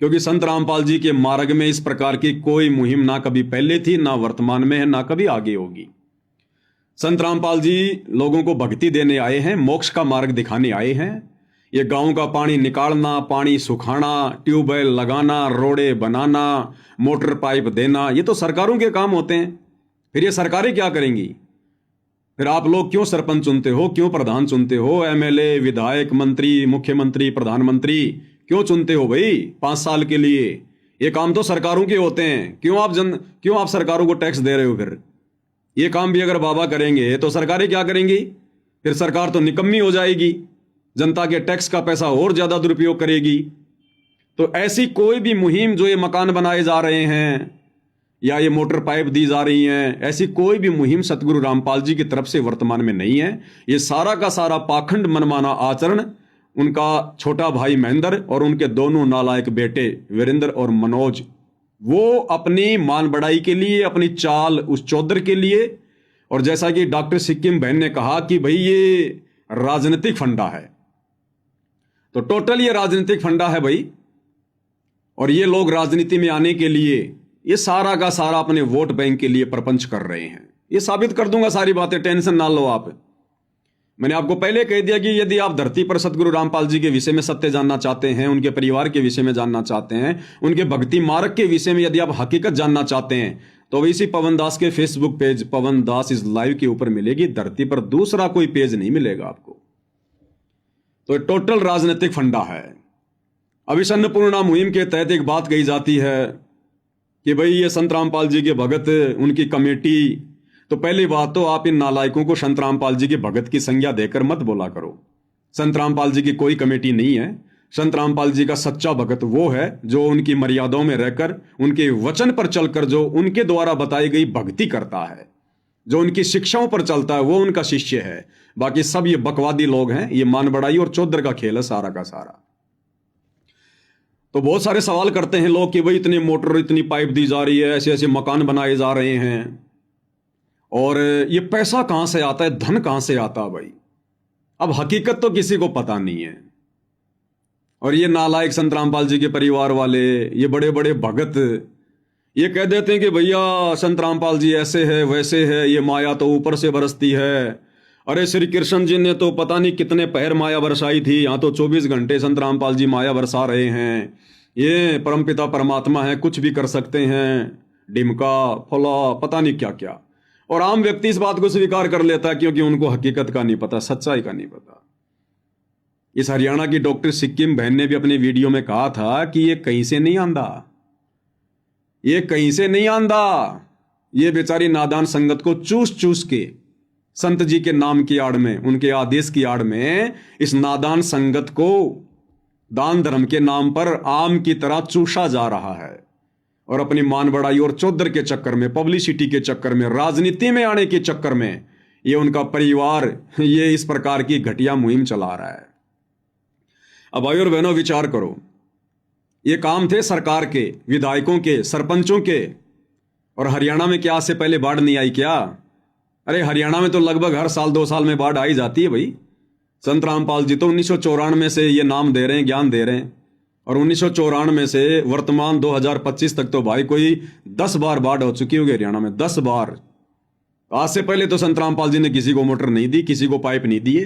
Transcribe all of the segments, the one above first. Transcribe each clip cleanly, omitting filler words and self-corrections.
क्योंकि संत रामपाल जी के मार्ग में इस प्रकार की कोई मुहिम ना कभी पहले थी, ना वर्तमान में है, ना कभी आगे होगी। संत रामपाल जी लोगों को भक्ति देने आए हैं, मोक्ष का मार्ग दिखाने आए हैं। ये गांव का पानी निकालना, पानी सुखाना, ट्यूबवेल लगाना, रोड़े बनाना, मोटर पाइप देना, ये तो सरकारों के काम होते हैं। फिर ये सरकारें क्या करेंगी? फिर आप लोग क्यों सरपंच चुनते हो, क्यों प्रधान चुनते हो, एमएलए, विधायक, मंत्री, मुख्यमंत्री, प्रधानमंत्री क्यों चुनते हो भाई 5 साल के लिए? ये काम तो सरकारों के होते हैं। क्यों आप सरकारों को टैक्स दे रहे हो? फिर ये काम भी अगर बाबा करेंगे तो सरकारें क्या करेंगी? फिर सरकार तो निकम्मी हो जाएगी, जनता के टैक्स का पैसा और ज्यादा दुरुपयोग करेगी। तो ऐसी कोई भी मुहिम, जो ये मकान बनाए जा रहे हैं या ये मोटर पाइप दी जा रही हैं, ऐसी कोई भी मुहिम सतगुरु रामपाल जी की तरफ से वर्तमान में नहीं है। ये सारा का सारा पाखंड मनमाना आचरण उनका छोटा भाई महेंद्र और उनके दोनों नालायक बेटे वीरेंद्र और मनोज, वो अपनी मान बढ़ाई के लिए, अपनी चाल उस चौधर के लिए, और जैसा कि डॉक्टर सिक्किम बहन ने कहा कि भाई ये राजनीतिक फंडा है, तो टोटल ये राजनीतिक फंडा है भाई। और ये लोग राजनीति में आने के लिए ये सारा का सारा अपने वोट बैंक के लिए प्रपंच कर रहे हैं। ये साबित कर दूंगा सारी बातें, टेंशन ना लो आप। मैंने आपको पहले कह दिया कि यदि आप धरती पर सतगुरु रामपाल जी के विषय में सत्य जानना चाहते हैं, उनके परिवार के विषय में जानना चाहते हैं, उनके भक्ति मार्ग के विषय में यदि आप हकीकत जानना चाहते हैं, तो इसी पवन दास के Facebook page Pawan Das is live के ऊपर मिलेगी। धरती पर दूसरा कोई पेज नहीं मिलेगा आपको। तो टोटल राजनीतिक फंडा है। अब इस अन्नपूर्णा मुहिम के तहत एक बात कही जाती है कि भाई ये संत रामपाल जी के भगत, उनकी कमेटी। तो पहली बात तो आप इन नालायकों को संत रामपाल जी के भगत की संज्ञा देकर मत बोला करो। संत रामपाल जी की कोई कमेटी नहीं है। संत रामपाल जी का सच्चा भगत वो है जो उनकी मर्यादाओं में रहकर, उनके वचन पर चलकर, जो उनके द्वारा बताई गई भक्ति करता है, जो उनकी शिक्षाओं पर चलता है, वो उनका शिष्य है। बाकी सब ये बकवादी लोग हैं। ये मान बढ़ाई और चौधर का खेल है सारा का सारा। तो बहुत सारे सवाल करते हैं लोग कि भाई इतने मोटर, इतनी पाइप दी जा रही है, ऐसे ऐसे मकान बनाए जा रहे हैं, और ये पैसा कहां से आता है, धन कहां से आता है भाई? अब हकीकत तो किसी को पता नहीं है। और ये नालायक संत रामपाल जी के परिवार वाले, ये बड़े बड़े भगत, ये कह देते हैं कि भैया संत रामपाल जी ऐसे है वैसे है, ये माया तो ऊपर से बरसती है। अरे श्री कृष्ण जी ने तो पता नहीं कितने पहर माया बरसाई थी, यहाँ तो 24 घंटे संत रामपाल जी माया बरसा रहे हैं। ये परमपिता परमात्मा है, कुछ भी कर सकते हैं, डिमका फला पता नहीं क्या क्या। और आम व्यक्ति इस बात को स्वीकार कर लेता है क्योंकि उनको हकीकत का नहीं पता, सच्चाई का नहीं पता। इस हरियाणा की डॉक्टर सिक्किम बहन ने भी अपने वीडियो में कहा था कि ये कहीं से नहीं आंदा, ये कहीं से नहीं आंदा। ये बेचारी नादान संगत को चूस चूस के संत जी के नाम की आड़ में, उनके आदेश की आड़ में, इस नादान संगत को दान धर्म के नाम पर आम की तरह चूसा जा रहा है। और अपनी मान बढ़ाई और चौधर के चक्कर में, पब्लिसिटी के चक्कर में, राजनीति में आने के चक्कर में ये उनका परिवार ये इस प्रकार की घटिया मुहिम चला रहा है। अब भाई और बहनों विचार करो, ये काम थे सरकार के, विधायकों के, सरपंचों के। और हरियाणा में क्या आज से पहले बाढ़ नहीं आई क्या? अरे हरियाणा में तो लगभग हर साल 2 साल में बाढ़ आई जाती है भाई। संत रामपाल जी तो 1994 से ये नाम दे रहे हैं, ज्ञान दे रहे हैं, और 1994 से वर्तमान 2025 तक तो भाई कोई 10 बार बाढ़ हो चुकी होगी हरियाणा में, 10 बार। आज से पहले तो संत रामपाल जी ने किसी को मोटर नहीं दी, किसी को पाइप नहीं दिए।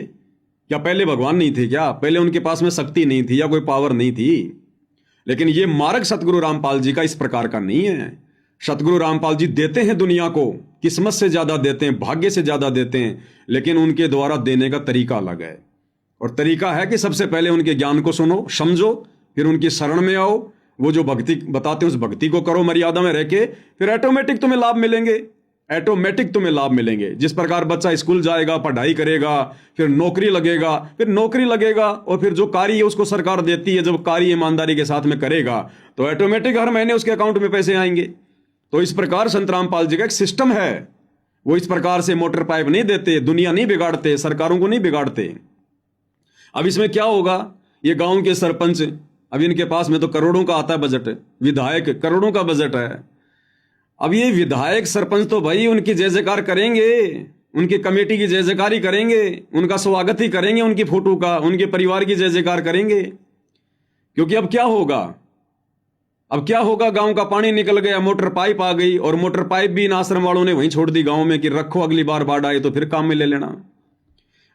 क्या पहले भगवान नहीं थे क्या? पहले उनके पास में शक्ति नहीं थी या कोई पावर नहीं थी? लेकिन ये मार्ग सतगुरु रामपाल जी का इस प्रकार का नहीं है। सतगुरु रामपाल जी देते हैं दुनिया को, किस्मत से ज्यादा देते हैं, भाग्य से ज्यादा देते हैं, लेकिन उनके द्वारा देने का तरीका अलग है। और तरीका है कि सबसे पहले उनके ज्ञान को सुनो, समझो, फिर उनकी शरण में आओ, वो जो भक्ति बताते हैं उस भक्ति को करो मर्यादा में रह के, फिर ऑटोमेटिक तुम्हें लाभ मिलेंगे। ऑटोमेटिक तुम्हें लाभ मिलेंगे। जिस प्रकार बच्चा स्कूल जाएगा, पढ़ाई करेगा, फिर नौकरी लगेगा, फिर नौकरी लगेगा, और फिर जो कार्य उसको सरकार देती है, जब कार्य ईमानदारी के साथ में करेगा तो ऑटोमेटिक हर महीने उसके अकाउंट में पैसे आएंगे। तो इस प्रकार संत रामपाल जी का एक सिस्टम है। वो इस प्रकार से मोटर पाइप नहीं देते, दुनिया नहीं बिगाड़ते, सरकारों को नहीं बिगाड़ते। अब इसमें क्या होगा? ये गांव के सरपंच, अब इनके पास में तो करोड़ों का आता है बजट, विधायक करोड़ों का बजट है। अब ये विधायक सरपंच तो भाई उनकी जय जयकार करेंगे, उनकी कमेटी की जय जयकारी करेंगे, उनका स्वागत ही करेंगे, उनकी फोटो का, उनके परिवार की जय जयकार करेंगे। क्योंकि अब क्या होगा, अब क्या होगा, गांव का पानी निकल गया, मोटर पाइप आ गई, और मोटर पाइप भी इन आश्रम वालों ने वहीं छोड़ दी गांव में कि रखो, अगली बार बाढ़ आए तो फिर काम में ले लेना।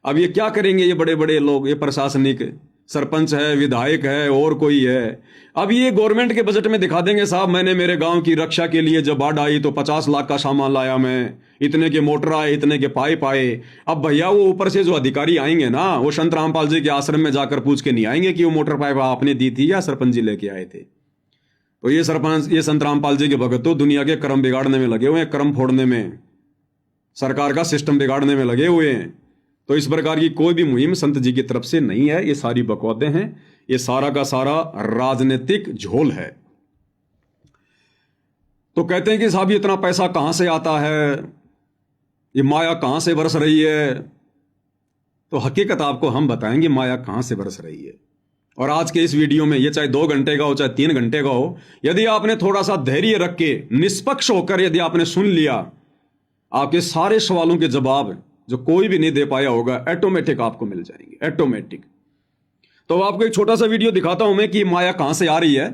अब ये क्या करेंगे ये बड़े बड़े लोग, ये प्रशासनिक, सरपंच है, विधायक है, और कोई है। अब ये गवर्नमेंट के बजट में दिखा देंगे, साहब मैंने मेरे गांव की रक्षा के लिए जब बाढ़ आई तो 50 लाख का सामान लाया मैं, इतने के मोटर आए, इतने के पाइप आए। अब भैया वो ऊपर से जो अधिकारी आएंगे ना, वो संत रामपाल जी के आश्रम में जाकर पूछ के नहीं आएंगे कि वो मोटर पाइप आपने दी थी या सरपंच जी लेके आए थे। तो ये सरपंच, ये संत रामपाल जी के भगत तो दुनिया के कर्म बिगाड़ने में लगे हुए हैं, कर्म फोड़ने में, सरकार का सिस्टम बिगाड़ने में लगे हुए हैं। तो इस प्रकार की कोई भी मुहिम संत जी की तरफ से नहीं है, ये सारी बकवादें हैं, ये सारा का सारा राजनीतिक झोल है। तो कहते हैं कि साहब ये इतना पैसा कहां से आता है, ये माया कहां से बरस रही है। तो हकीकत आपको हम बताएंगे माया कहां से बरस रही है। और आज के इस वीडियो में, ये चाहे 2 घंटे का हो चाहे 3 घंटे का हो, यदि आपने थोड़ा सा धैर्य रख के निष्पक्ष होकर यदि आपने सुन लिया, आपके सारे सवालों के जवाब जो कोई भी नहीं दे पाया होगा ऑटोमेटिक आपको मिल जाएंगे, ऑटोमेटिक। तो आपको एक छोटा सा वीडियो दिखाता हूं मैं कि माया कहां से आ रही है।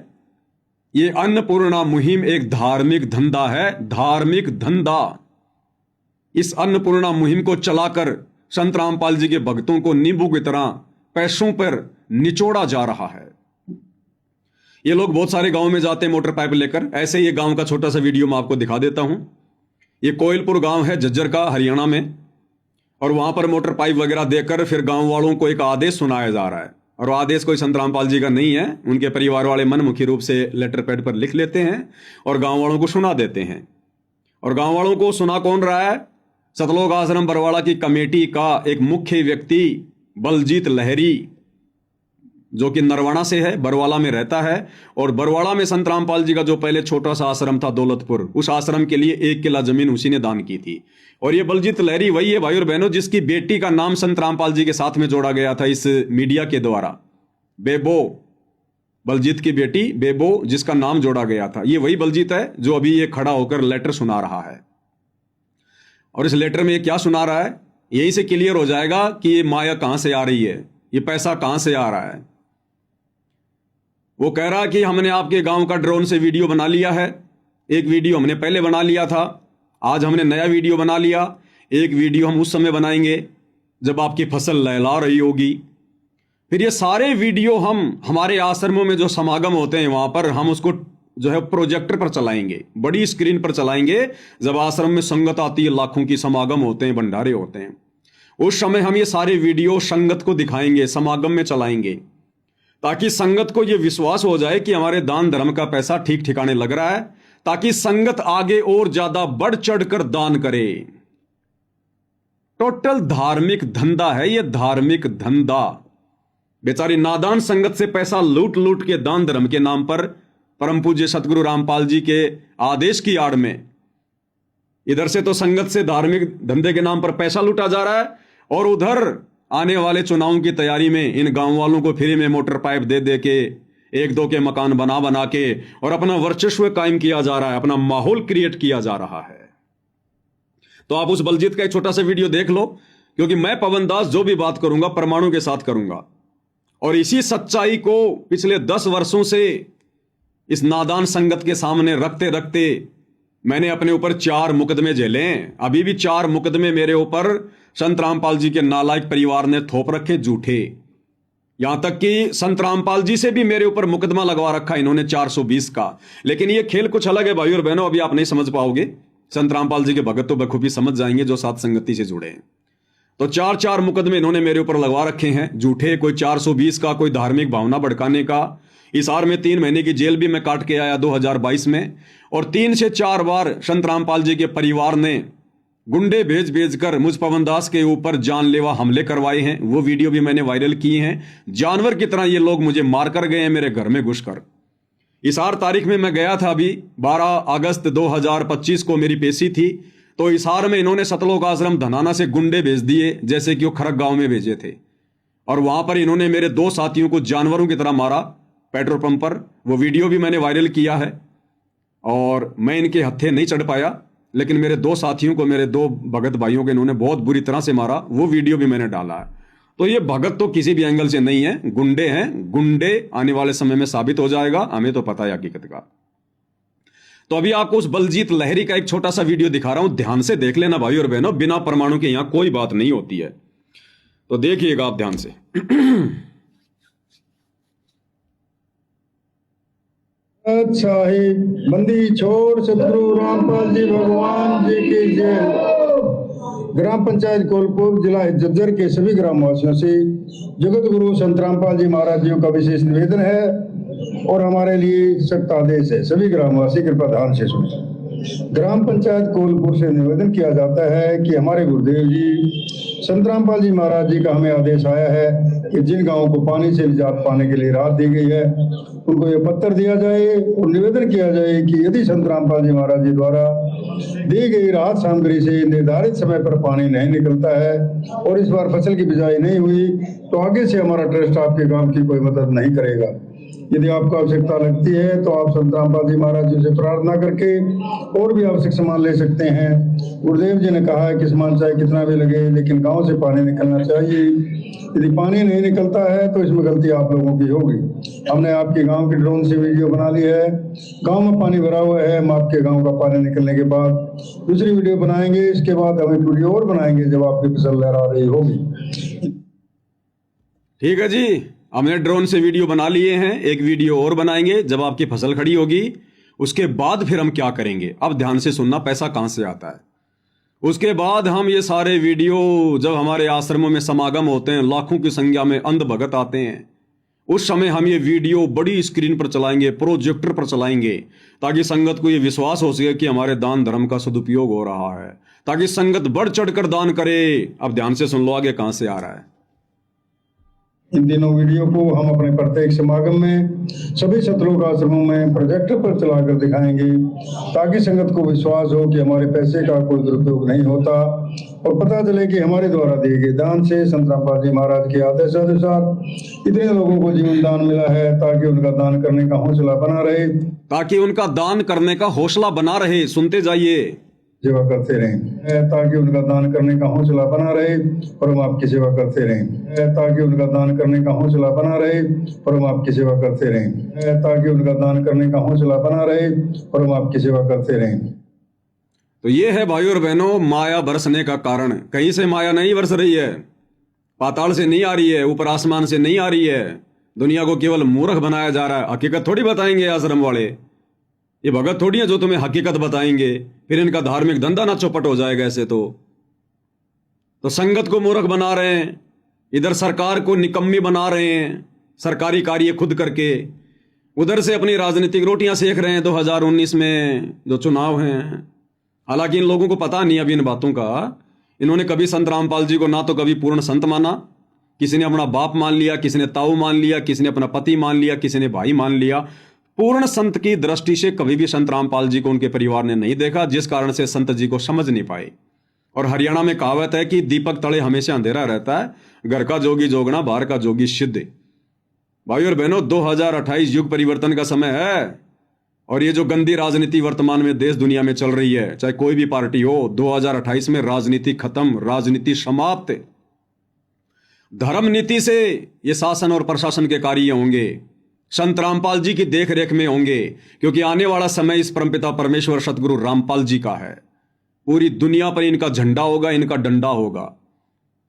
ये अन्नपूर्णा मुहिम एक धार्मिक धंधा है, धार्मिक धंधा। इस अन्नपूर्णा मुहिम को चलाकर संत रामपाल जी के भक्तों को नींबू की तरह पैसों पर निचोड़ा जा रहा है। ये लोग बहुत सारे गांव में जाते हैं मोटर पाइप लेकर। ऐसे ये गांव का छोटा सा वीडियो मैं आपको दिखा देता हूं। ये कोयलपुर गांव है झज्जर का, हरियाणा में, और वहां पर मोटर पाइप वगैरह देकर फिर गांव वालों को एक आदेश सुनाया जा रहा है। और आदेश कोई संत रामपाल जी का नहीं है, उनके परिवार वाले मनमुखी रूप से लेटर पैड पर लिख लेते हैं और गांव वालों को सुना देते हैं। और गांव वालों को सुना कौन रहा है? सतलोक आश्रम बरवाड़ा की कमेटी का एक मुख्य व्यक्ति बलजीत लहरी, जो कि नरवाणा से है, बरवाला में रहता है। और बरवाड़ा में संत रामपाल जी का जो पहले छोटा सा आश्रम था दौलतपुर, उस आश्रम के लिए 1 किला जमीन उसी ने दान की थी। और ये बलजीत लहरी वही है भाई और बहनों, जिसकी बेटी का नाम संत रामपाल जी के साथ में जोड़ा गया था इस मीडिया के द्वारा। बेबो, बलजीत की बेटी बेबो, जिसका नाम जोड़ा गया था, ये वही बलजीत है जो अभी ये खड़ा होकर लेटर सुना रहा है। और इस लेटर में ये क्या सुना रहा है, यहीं से क्लियर हो जाएगा कि ये माया कहां से आ रही है, ये पैसा कहां से आ रहा है। वो कह रहा है कि हमने आपके गांव का ड्रोन से वीडियो बना लिया है। एक वीडियो हमने पहले बना लिया था, आज हमने नया वीडियो बना लिया। एक वीडियो हम उस समय बनाएंगे जब आपकी फसल लहला रही होगी। फिर ये सारे वीडियो हम हमारे आश्रमों में जो समागम होते हैं वहां पर हम उसको जो है प्रोजेक्टर पर चलाएंगे, बड़ी स्क्रीन पर चलाएंगे। जब आश्रम में संगत आती है, लाखों की समागम होते हैं, भंडारे होते हैं, उस समय हम ये सारे वीडियो संगत को दिखाएंगे, समागम में चलाएंगे, ताकि संगत को यह विश्वास हो जाए कि हमारे दान धर्म का पैसा ठीक ठिकाने लग रहा है, ताकि संगत आगे और ज्यादा बढ़ चढ़कर दान करे। टोटल धार्मिक धंधा है ये, धार्मिक धंधा। बेचारी नादान संगत से पैसा लूट लूट के दान धर्म के नाम पर परम पूज्य सतगुरु रामपाल जी के आदेश की आड़ में इधर से तो संगत से धार्मिक धंधे के नाम पर पैसा लूटा जा रहा है, और उधर आने वाले चुनावों की तैयारी में इन गांव वालों को फ्री में मोटर पाइप दे दे के 1-2 के मकान बना के और अपना वर्चस्व कायम किया जा रहा है, अपना माहौल क्रिएट किया जा रहा है। तो आप उस बलजीत का एक छोटा सा वीडियो देख लो, क्योंकि मैं पवन दास जो भी बात करूंगा प्रमाणों के साथ करूंगा। और इसी सच्चाई को पिछले 10 वर्षों से इस नादान संगत के सामने रखते रखते मैंने अपने ऊपर 4 मुकदमे झेले हैं। अभी भी 4 मुकदमे मेरे ऊपर संत रामपाल जी के नालायक परिवार ने थोप रखे, झूठे। यहां तक कि संत रामपाल जी से भी मेरे ऊपर मुकदमा लगवा रखा इन्होंने 420 का। लेकिन ये खेल कुछ अलग है भाई और बहनों, अभी आप नहीं समझ पाओगे। संत रामपाल जी के भगत तो बखूबी समझ जाएंगे जो साथ संगति से जुड़े हैं। तो 4 मुकदमे इन्होंने मेरे ऊपर लगवा रखे हैं झूठे, कोई 420 का, कोई धार्मिक भावना भड़काने का। हिसार में 3 महीने की जेल भी मैं काट के आया 2022 में। और 3 से 4 बार संत रामपाल जी के परिवार ने गुंडे भेज कर मुझ पवन दास के ऊपर जानलेवा हमले करवाए हैं। वो वीडियो भी मैंने वायरल किए हैं। जानवर की तरह ये लोग मुझे मार कर गए हैं मेरे घर में घुसकर। हिसार तारीख में मैं गया था, अभी 12 अगस्त 2025 को मेरी पेशी थी। तो हिसार में इन्होंने सतलोक आश्रम धनाना से गुंडे भेज दिए, जैसे कि वो खरक गांव में भेजे थे। और वहां पर इन्होंने मेरे 2 साथियों को जानवरों की तरह मारा पेट्रोल पंप पर। वो वीडियो भी मैंने वायरल किया है। और मैं इनके हत्थे नहीं चढ़ पाया, लेकिन मेरे 2 साथियों को, मेरे 2 भगत भाइयों को इन्होंने बहुत बुरी तरह से मारा। वो वीडियो भी मैंने डाला है। तो ये भगत तो किसी भी एंगल से नहीं है, गुंडे हैं। गुंडे आने वाले समय में साबित हो जाएगा, हमें तो पता है हकीकत का। तो अभी आपको उस बलजीत लहरी का एक छोटा सा वीडियो दिखा रहा हूं, ध्यान से देख लेना भाई और बहनों। बिना परमाणु के यहां कोई बात नहीं होती है, तो देखिएगा आप ध्यान से। शाही बंदी छोड़ सतगुरु रामपाल जी भगवान जी की जय। ग्राम पंचायत कोलपुर जिला झज्जर के सभी ग्रामवासियों से जगत गुरु संत रामपाल जी महाराज जी का विशेष निवेदन है और हमारे लिए सख्त आदेश है। सभी ग्रामवासी कृपया ध्यान से सुने। ग्राम पंचायत कोलपुर से निवेदन किया जाता है कि हमारे गुरुदेव जी संत रामपाल जी महाराज जी का हमें आदेश आया है कि जिन गांवों को पानी से निजात पाने के लिए राहत दी गई है उनको ये पत्र दिया जाए और निवेदन किया जाए कि यदि संत रामपाल जी महाराज जी द्वारा दी गई राहत सामग्री से निर्धारित समय पर पानी नहीं निकलता है और इस बार फसल की बिजाई नहीं हुई तो आगे से हमारा ट्रस्ट आपके गांव की कोई मदद नहीं करेगा। यदि आपको आवश्यकता लगती है तो आप संत रामपाल जी महाराज जी से प्रार्थना करके और भी आवश्यक सामान ले सकते हैं। गुरुदेव जी ने कहा है कि सामान चाहे कितना भी लगे लेकिन गांव से पानी निकलना चाहिए। यदि पानी नहीं निकलता है तो इसमें गलती आप लोगों की होगी। हमने आपके गांव के ड्रोन से वीडियो बना ली है, गांव में पानी भरा हुआ है, हम आपके गांव का पानी निकलने के बाद दूसरी वीडियो बनाएंगे। इसके बाद हम एक वीडियो और बनाएंगे जब आपकी फसल लहरा रही होगी। ठीक है जी, हमने ड्रोन से वीडियो बना लिए हैं, एक वीडियो और बनाएंगे जब आपकी फसल खड़ी होगी। उसके बाद फिर हम क्या करेंगे, अब ध्यान से सुनना, पैसा कहां से आता है। उसके बाद हम ये सारे वीडियो जब हमारे आश्रमों में समागम होते हैं, लाखों की संख्या में अंध भगत आते हैं, उस समय हम ये वीडियो बड़ी स्क्रीन पर चलाएंगे, प्रोजेक्टर पर चलाएंगे, ताकि संगत को ये विश्वास हो सके कि हमारे दान धर्म का सदुपयोग हो रहा है, ताकि संगत बढ़ चढ़कर दान करे। अब ध्यान से सुन लो आगे कहां से आ रहा है। इन दिनों वीडियो को हम अपने प्रत्येक समागम में सभी सतलोक आश्रमों में प्रोजेक्टर पर चलाकर दिखाएंगे ताकि संगत को विश्वास हो कि हमारे पैसे का कोई दुरुपयोग नहीं होता और पता चले कि हमारे द्वारा दिए गए दान से संत रामपाल जी महाराज के आदेश अनुसार इतने लोगों को जीवन दान मिला है, ताकि उनका दान करने का हौसला बना रहे, ताकि उनका दान करने का हौसला बना रहे। सुनते जाइए, सेवा करते रहें, ताकि उनका दान करने का हौसला बना रहे और हम आपकी सेवा करते रहें, ताकि उनका दान करने का हौसला बना रहे और हम आपकी सेवा करते रहें, ताकि उनका दान करने का हौसला बना रहे और हम आपकी सेवा करते रहें। तो ये है भाइयों और बहनों माया बरसने का कारण। कहीं से माया नहीं बरस रही है, पाताल से नहीं आ रही है, ऊपर आसमान से नहीं आ रही है। दुनिया को केवल मूर्ख बनाया जा रहा है। हकीकत थोड़ी बताएंगे आश्रम वाले, ये भगत थोड़ी है जो तुम्हें हकीकत बताएंगे, फिर इनका धार्मिक धंधा ना चौपट हो जाएगा ऐसे। तो संगत को मूर्ख बना रहे हैं, इधर सरकार को निकम्मी बना रहे हैं सरकारी कार्य खुद करके, उधर से अपनी राजनीतिक रोटियां सेक रहे हैं 2019 में जो चुनाव हैं। हालांकि इन लोगों को पता नहीं अभी इन बातों का। इन्होंने कभी संत रामपाल जी को ना तो कभी पूर्ण संत माना, किसी ने अपना बाप मान लिया, किसी ने ताऊ मान लिया, किसी ने अपना पति मान लिया, किसी ने भाई मान लिया। पूर्ण संत की दृष्टि से कभी भी संत रामपाल जी को उनके परिवार ने नहीं देखा, जिस कारण से संत जी को समझ नहीं पाए। और हरियाणा में कहावत है कि दीपक तले हमेशा अंधेरा रहता है, घर का जोगी जोगना, बाहर का जोगी सिद्ध। भाई और बहनों, 2028 युग परिवर्तन का समय है और ये जो गंदी राजनीति वर्तमान में देश दुनिया में चल रही है, चाहे कोई भी पार्टी हो, 2028 में राजनीति खत्म, राजनीति समाप्त। धर्म नीति से ये शासन और प्रशासन के कार्य होंगे, संत रामपाल जी की देख रेख में होंगे, क्योंकि आने वाला समय इस परमपिता परमेश्वर सतगुरु रामपाल जी का है। पूरी दुनिया पर इनका झंडा होगा, इनका डंडा होगा,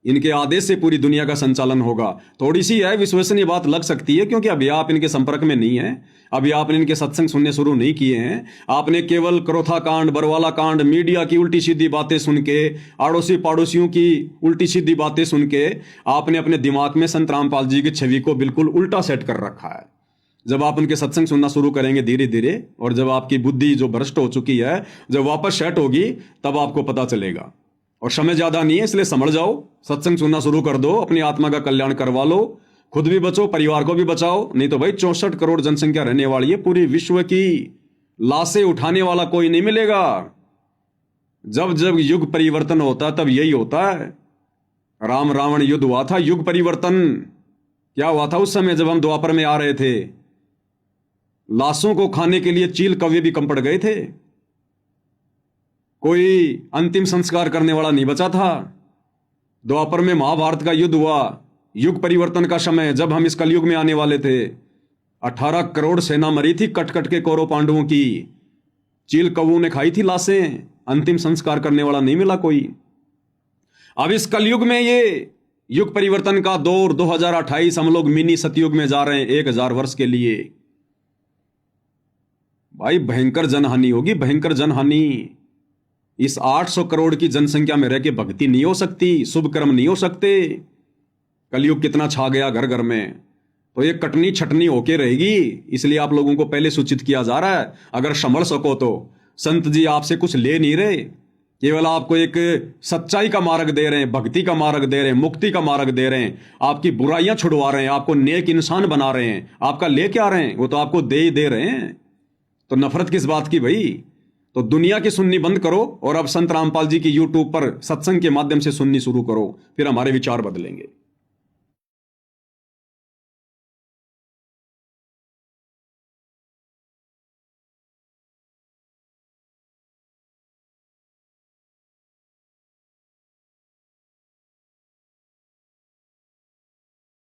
इनके आदेश से पूरी दुनिया का संचालन होगा। थोड़ी सी है विश्वसनीय बात लग सकती है, क्योंकि अभी आप इनके संपर्क में नहीं है, अभी आपने इनके सत्संग सुनने शुरू नहीं किए हैं। आपने केवल क्रोथा कांड, बरवाला कांड, मीडिया की उल्टी सीधी बातें सुन के, आड़ोसी पड़ोसियों की उल्टी सीधी बातें सुन के आपने अपने दिमाग में संत रामपाल जी की छवि को बिल्कुल उल्टा सेट कर रखा है। जब आप उनके सत्संग सुनना शुरू करेंगे धीरे धीरे, और जब आपकी बुद्धि जो भ्रष्ट हो चुकी है जब वापस सेट होगी, तब आपको पता चलेगा। और समय ज्यादा नहीं है, इसलिए समझ जाओ, सत्संग सुनना शुरू कर दो, अपनी आत्मा का कल्याण करवा लो, खुद भी बचो, परिवार को भी बचाओ। नहीं तो भाई 64 करोड़ जनसंख्या रहने वाली है, पूरी विश्व की लाशें उठाने वाला कोई नहीं मिलेगा। जब जब युग परिवर्तन होता है तब यही होता है। राम रावण युद्ध हुआ था, युग परिवर्तन क्या हुआ था उस समय जब हम द्वापर में आ रहे थे? लाशों को खाने के लिए चील कौवे भी कम पड़ गए थे, कोई अंतिम संस्कार करने वाला नहीं बचा था। द्वापर में महाभारत का युद्ध हुआ, युग परिवर्तन का समय, जब हम इस कलयुग में आने वाले थे, 18 करोड़ सेना मरी थी कट कट के कौरव पांडवों की। चील कौओं ने खाई थी लाशें, अंतिम संस्कार करने वाला नहीं मिला कोई। अब इस कलयुग में ये युग परिवर्तन का दौर 2028, हम लोग मिनी सतयुग में जा रहे हैं 1000 वर्ष के लिए। भाई भयंकर जनहानि होगी, भयंकर जनहानि। इस 800 करोड़ की जनसंख्या में रह के भक्ति नहीं हो सकती, शुभ कर्म नहीं हो सकते। कलयुग कितना छा गया घर घर में, तो ये कटनी छटनी होके रहेगी। इसलिए आप लोगों को पहले सूचित किया जा रहा है, अगर संभल सको तो। संत जी आपसे कुछ ले नहीं रहे, केवल आपको एक सच्चाई का मार्ग दे रहे हैं, भक्ति का मार्ग दे रहे हैं, मुक्ति का मार्ग दे रहे हैं, आपकी बुराइयां छुड़वा रहे हैं, आपको नेक इंसान बना रहे हैं। आपका ले क्या रहे हैं, वो तो आपको दे ही दे रहे हैं। तो नफरत किस बात की भाई? तो दुनिया की सुननी बंद करो और अब संत रामपाल जी की यूट्यूब पर सत्संग के माध्यम से सुननी शुरू करो, फिर हमारे विचार बदलेंगे।